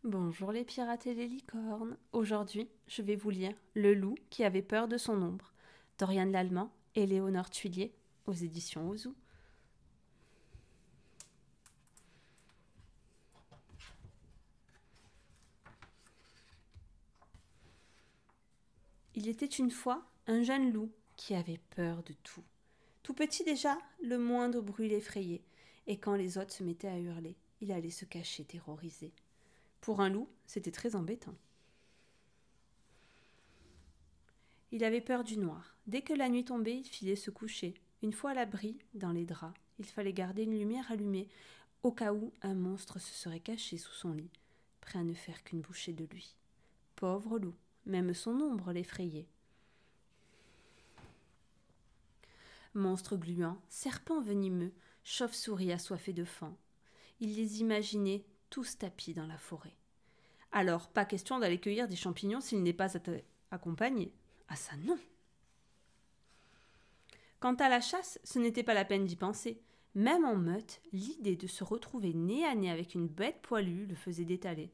Bonjour les pirates et les licornes. Aujourd'hui, je vais vous lire Le loup qui avait peur de son ombre, d'Oriane Lallemand et Léonore Thuillier, aux éditions Ouzou. Il était une fois un jeune loup qui avait peur de tout. Tout petit déjà, le moindre bruit l'effrayait, et quand les autres se mettaient à hurler, il allait se cacher terrorisé. Pour un loup, c'était très embêtant. Il avait peur du noir. Dès que la nuit tombait, il filait se coucher. Une fois à l'abri, dans les draps, il fallait garder une lumière allumée, au cas où un monstre se serait caché sous son lit, prêt à ne faire qu'une bouchée de lui. Pauvre loup, même son ombre l'effrayait. Monstres gluants, serpents venimeux, chauves-souris assoiffés de faim. Il les imaginait tous tapis dans la forêt. Alors, pas question d'aller cueillir des champignons s'il n'est pas accompagné. Ah ça non. Quant à la chasse, ce n'était pas la peine d'y penser. Même en meute, l'idée de se retrouver nez à nez avec une bête poilue le faisait détaler.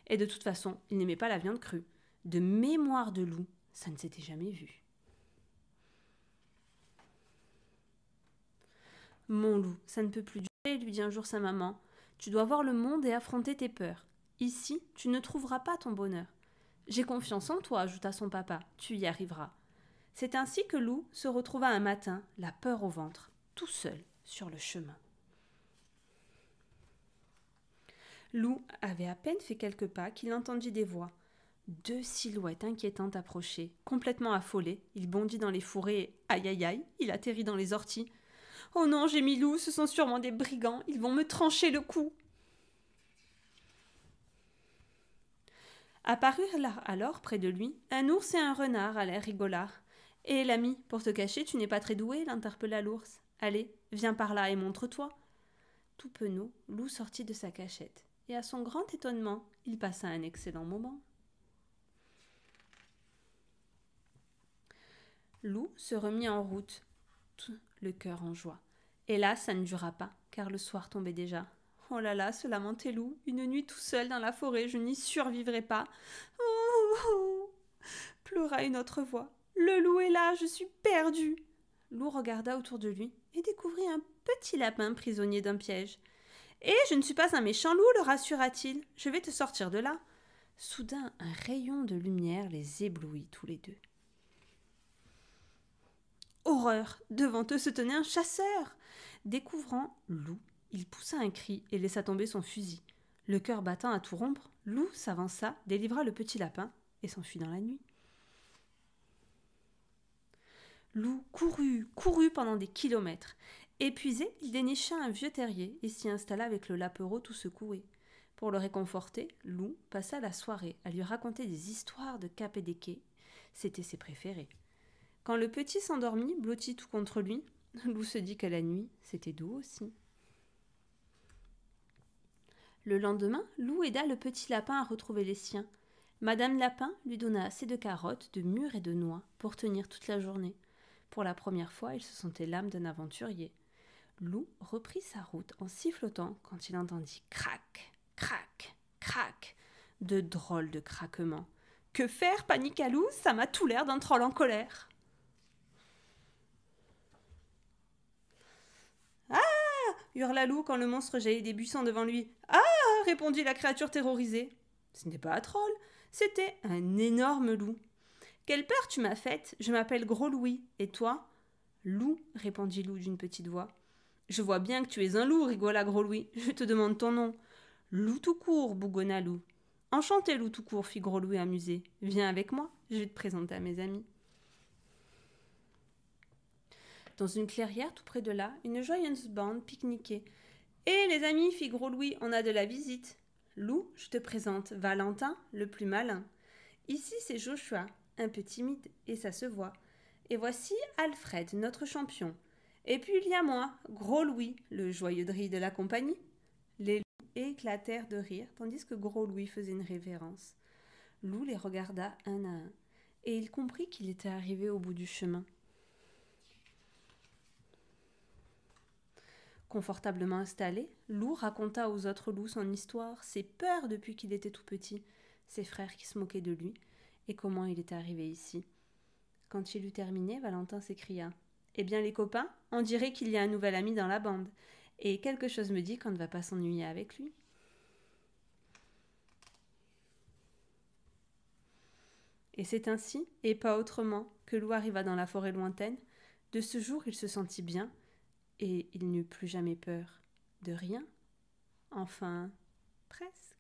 Et de toute façon, il n'aimait pas la viande crue. De mémoire de loup, ça ne s'était jamais vu. Mon loup, ça ne peut plus durer, lui dit un jour sa maman. Tu dois voir le monde et affronter tes peurs. Ici, tu ne trouveras pas ton bonheur. J'ai confiance en toi, ajouta son papa. Tu y arriveras. C'est ainsi que Loup se retrouva un matin, la peur au ventre, tout seul sur le chemin. Loup avait à peine fait quelques pas qu'il entendit des voix. Deux silhouettes inquiétantes approchaient. Complètement affolé, il bondit dans les fourrés et, aïe aïe aïe, il atterrit dans les orties. Oh non, j'ai mis Loup, ce sont sûrement des brigands, ils vont me trancher le cou. Apparurent là, alors, près de lui, un ours et un renard à l'air rigolard. Et l'ami, pour te cacher, tu n'es pas très doué, l'interpella l'ours. Allez, viens par là et montre-toi. Tout penaud, Loup sortit de sa cachette, et à son grand étonnement, il passa un excellent moment. Loup se remit en route, tout le cœur en joie. Hélas, ça ne dura pas, car le soir tombait déjà. Oh là là, se lamentait Loup, une nuit tout seul dans la forêt, je n'y survivrai pas. Oh, oh, oh, pleura une autre voix. Le loup est là, je suis perdu. Loup regarda autour de lui et découvrit un petit lapin prisonnier d'un piège. Et je ne suis pas un méchant loup, le rassura-t-il. Je vais te sortir de là. Soudain, un rayon de lumière les éblouit tous les deux. Horreur! Devant eux se tenait un chasseur. Découvrant Loup, il poussa un cri et laissa tomber son fusil. Le cœur battant à tout rompre, Loup s'avança, délivra le petit lapin et s'enfuit dans la nuit. Loup courut pendant des kilomètres. Épuisé, il dénicha un vieux terrier et s'y installa avec le lapereau tout secoué. Pour le réconforter, Loup passa la soirée à lui raconter des histoires de Cap et des quais. C'étaient ses préférés. Quand le petit s'endormit, blotti tout contre lui, Loup se dit que la nuit, c'était doux aussi. Le lendemain, Loup aida le petit lapin à retrouver les siens. Madame Lapin lui donna assez de carottes, de mûres et de noix pour tenir toute la journée. Pour la première fois, il se sentait l'âme d'un aventurier. Loup reprit sa route en sifflotant quand il entendit crac, crac, crac, de drôles de craquements. Que faire, paniqua Loup, ça m'a tout l'air d'un troll en colère. Ah hurla Loup quand le monstre jaillit des buissons devant lui. Ah répondit la créature terrorisée. Ce n'était pas un troll, c'était un énorme loup. Quelle peur tu m'as faite, je m'appelle Gros Louis. Et toi? Loup, répondit Loup d'une petite voix. Je vois bien que tu es un loup, rigola Gros Louis. Je te demande ton nom. Loup tout court, bougonna Loup. Enchanté, Loup tout court, fit Gros Louis amusé. Viens avec moi, je vais te présenter à mes amis. Dans une clairière tout près de là, une joyeuse bande pique-niquait. Eh les amis, fit Gros Louis, on a de la visite. Loup, je te présente Valentin, le plus malin. Ici, c'est Joshua, un peu timide, et ça se voit. Et voici Alfred, notre champion. Et puis il y a moi, Gros Louis, le joyeux drille de la compagnie. Les loups éclatèrent de rire, tandis que Gros Louis faisait une révérence. Loup les regarda un à un, et il comprit qu'il était arrivé au bout du chemin. Confortablement installé, Loup raconta aux autres loups son histoire, ses peurs depuis qu'il était tout petit, ses frères qui se moquaient de lui, et comment il était arrivé ici. Quand il eut terminé, Valentin s'écria « Eh bien les copains, on dirait qu'il y a un nouvel ami dans la bande, et quelque chose me dit qu'on ne va pas s'ennuyer avec lui. » Et c'est ainsi, et pas autrement, que Loup arriva dans la forêt lointaine. De ce jour, il se sentit bien, et il n'eut plus jamais peur de rien. Enfin, presque.